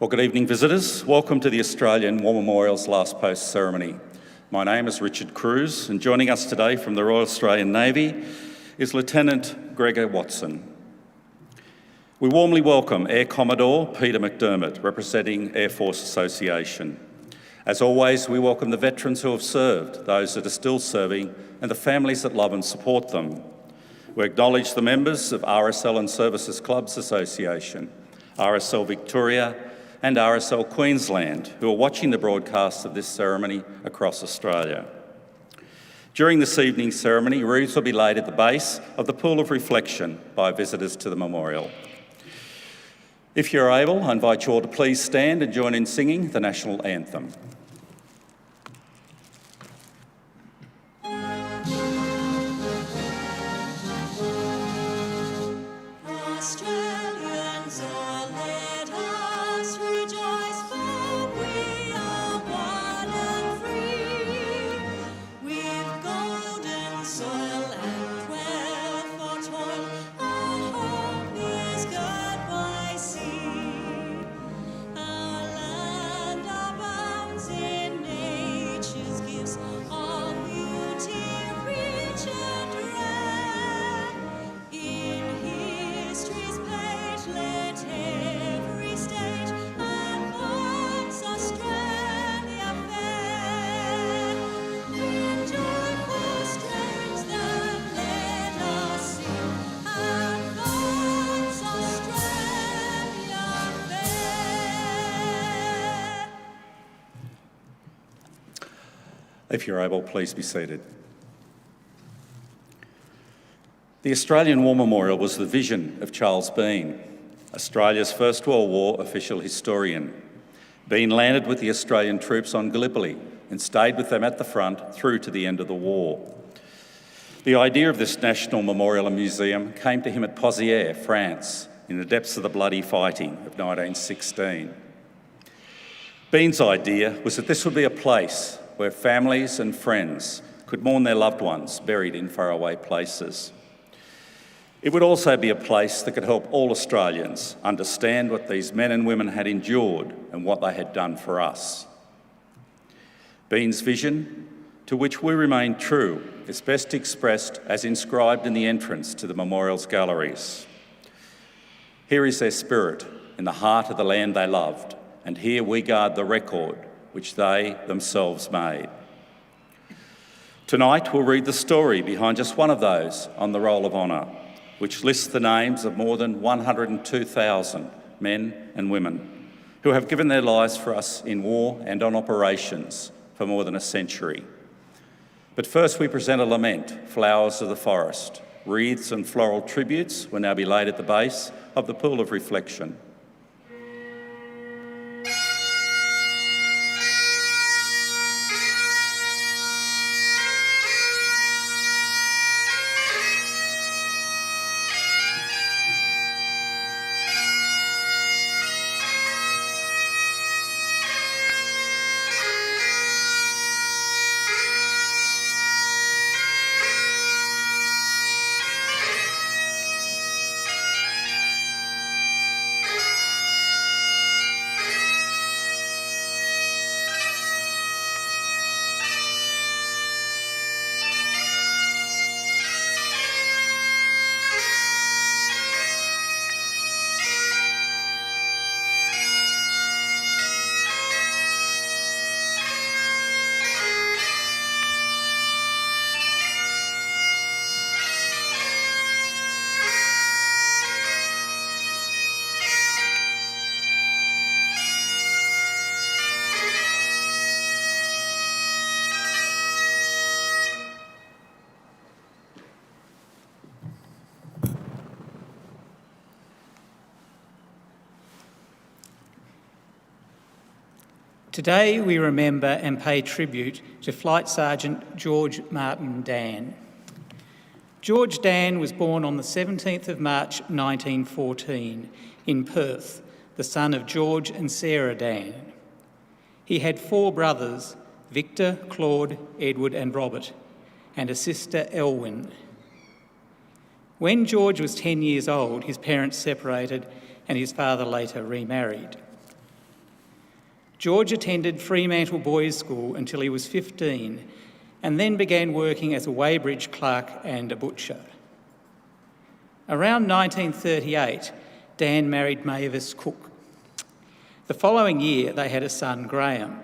Well, good evening, visitors. Welcome to the Australian War Memorial's Last Post ceremony. My name is Richard Cruz, and joining us today from the Royal Australian Navy is Lieutenant Gregor Watson. We warmly welcome Air Commodore Peter McDermott, representing Air Force Association. As always, we welcome the veterans who have served, those that are still serving, and the families that love and support them. We acknowledge the members of RSL and Services Clubs Association, RSL Victoria, and RSL Queensland, who are watching the broadcast of this ceremony across Australia. During this evening's ceremony, wreaths will be laid at the base of the Pool of Reflection by visitors to the memorial. If you're able, I invite you all to please stand and join in singing the National Anthem. If you're able, please be seated. The Australian War Memorial was the vision of Charles Bean, Australia's First World War official historian. Bean landed with the Australian troops on Gallipoli and stayed with them at the front through to the end of the war. The idea of this national memorial and museum came to him at Pozières, France, in the depths of the bloody fighting of 1916. Bean's idea was that this would be a place where families and friends could mourn their loved ones buried in faraway places. It would also be a place that could help all Australians understand what these men and women had endured and what they had done for us. Bean's vision, to which we remain true, is best expressed as inscribed in the entrance to the memorial's galleries. Here is their spirit in the heart of the land they loved, and here we guard the record which they themselves made. Tonight we'll read the story behind just one of those on the Roll of Honour, which lists the names of more than 102,000 men and women who have given their lives for us in war and on operations for more than a century. But first we present a lament, Flowers of the Forest. Wreaths and floral tributes will now be laid at the base of the Pool of Reflection. Today we remember and pay tribute to Flight Sergeant George Martin Dann. George Dann was born on the 17th of March 1914 in Perth, the son of George and Sarah Dann. He had 4 brothers, Victor, Claude, Edward and Robert, and a sister, Elwyn. When George was 10 years old, his parents separated and his father later remarried. George attended Fremantle Boys' School until he was 15 and then began working as a weighbridge clerk and a butcher. Around 1938, Dan married Mavis Cook. The following year, they had a son, Graham.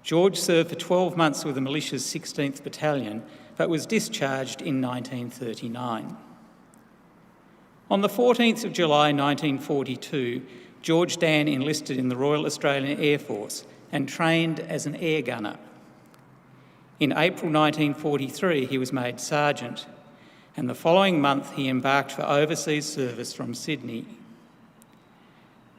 George served for 12 months with the militia's 16th Battalion, but was discharged in 1939. On the 14th of July 1942, George Dan enlisted in the Royal Australian Air Force and trained as an air gunner. In April 1943, he was made sergeant, and the following month he embarked for overseas service from Sydney.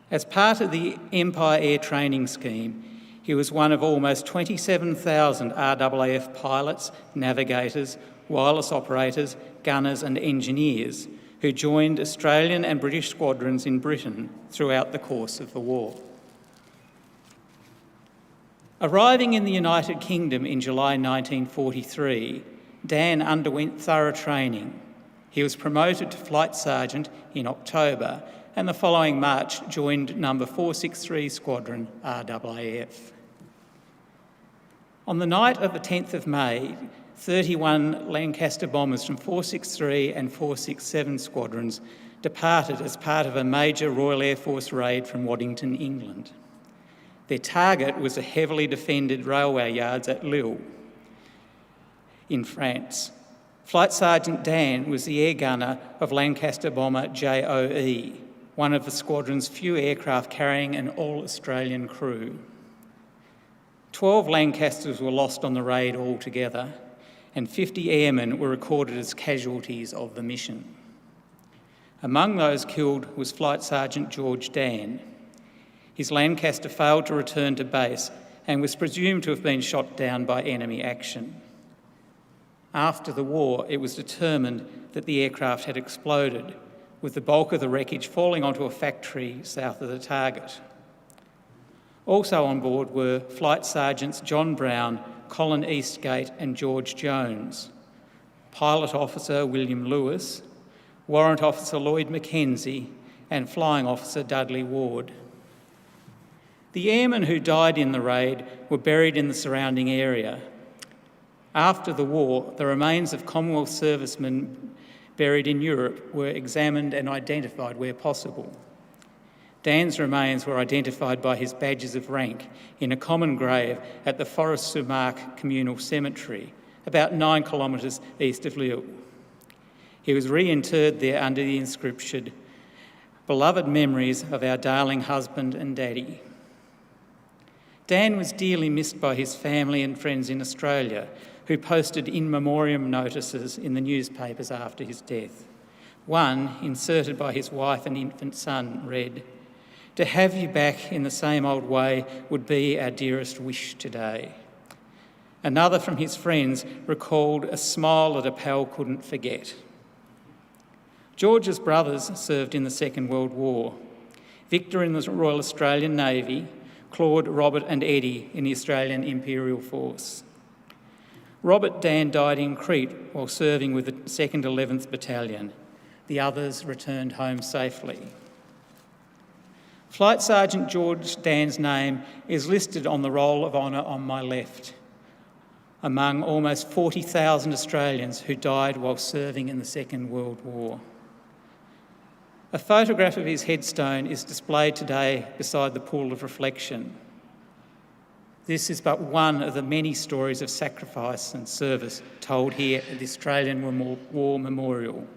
As part of the Empire Air Training Scheme, he was one of almost 27,000 RAAF pilots, navigators, wireless operators, gunners and engineers who joined Australian and British squadrons in Britain throughout the course of the war. Arriving in the United Kingdom in July 1943, Dan underwent thorough training. He was promoted to Flight Sergeant in October and the following March joined No. 463 Squadron RAAF. On the night of the 10th of May, 31 Lancaster bombers from 463 and 467 squadrons departed as part of a major Royal Air Force raid from Waddington, England. Their target was the heavily defended railway yards at Lille in France. Flight Sergeant Dan was the air gunner of Lancaster bomber JOE, one of the squadron's few aircraft carrying an all-Australian crew. 12 Lancasters were lost on the raid altogether, and 50 airmen were recorded as casualties of the mission. Among those killed was Flight Sergeant George Dan. His Lancaster failed to return to base and was presumed to have been shot down by enemy action. After the war, it was determined that the aircraft had exploded, with the bulk of the wreckage falling onto a factory south of the target. Also on board were Flight Sergeants John Brown, Colin Eastgate and George Jones, Pilot Officer William Lewis, Warrant Officer Lloyd Mackenzie and Flying Officer Dudley Ward. The airmen who died in the raid were buried in the surrounding area. After the war, the remains of Commonwealth servicemen buried in Europe were examined and identified where possible. Dan's remains were identified by his badges of rank in a common grave at the Forest-sur-Marque Communal Cemetery, about 9 kilometres east of Lille. He was reinterred there under the inscription, "Beloved memories of our darling husband and daddy." Dan was dearly missed by his family and friends in Australia, who posted in memoriam notices in the newspapers after his death. One, inserted by his wife and infant son, read, "To have you back in the same old way would be our dearest wish today." Another from his friends recalled a smile that a pal couldn't forget. George's brothers served in the Second World War. Victor in the Royal Australian Navy, Claude, Robert and Eddie in the Australian Imperial Force. Robert Dan died in Crete while serving with the 2nd 11th Battalion. The others returned home safely. Flight Sergeant George Dan's name is listed on the Roll of Honour on my left, among almost 40,000 Australians who died while serving in the Second World War. A photograph of his headstone is displayed today beside the pool of reflection. This is but one of the many stories of sacrifice and service told here at the Australian War Memorial.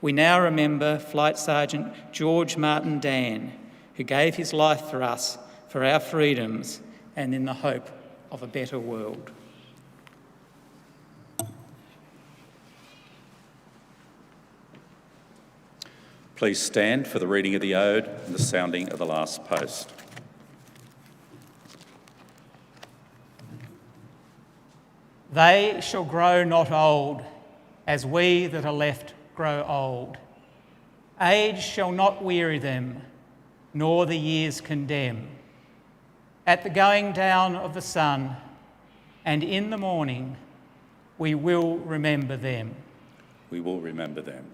We now remember Flight Sergeant George Martin Dan, who gave his life for us, for our freedoms, and in the hope of a better world. Please stand for the reading of the ode and the sounding of the last post. They shall grow not old, as we that are left grow old. Age shall not weary them, nor the years condemn. At the going down of the sun, and in the morning, we will remember them. We will remember them.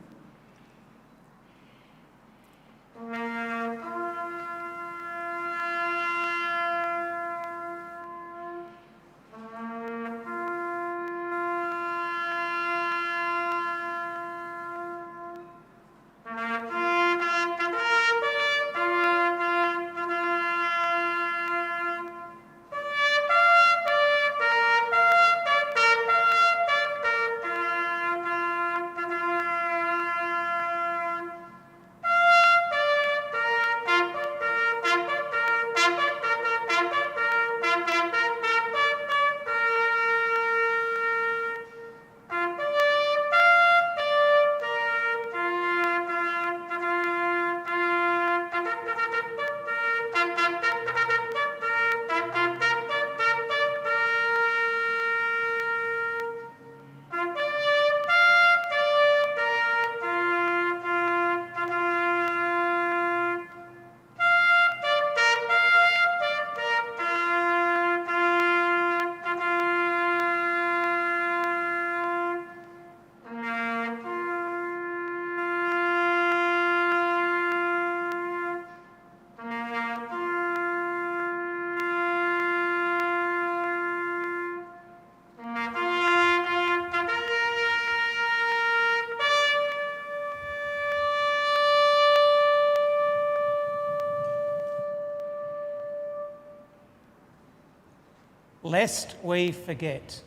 lest we forget.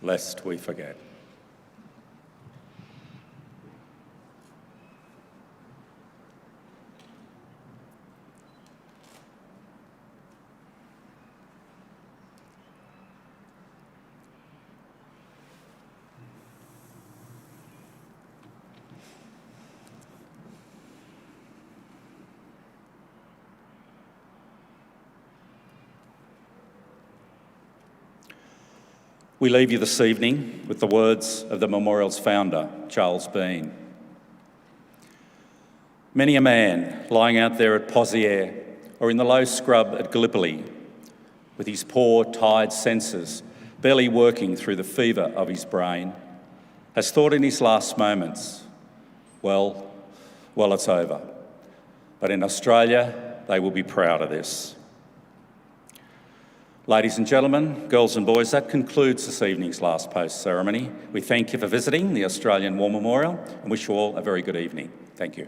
Lest we forget. We leave you this evening with the words of the memorial's founder, Charles Bean. Many a man lying out there at Poziere or in the low scrub at Gallipoli, with his poor, tired senses barely working through the fever of his brain, has thought in his last moments, well, it's over. But in Australia, they will be proud of this. Ladies and gentlemen, girls and boys, that concludes this evening's last post ceremony. We thank you for visiting the Australian War Memorial and wish you all a very good evening. Thank you.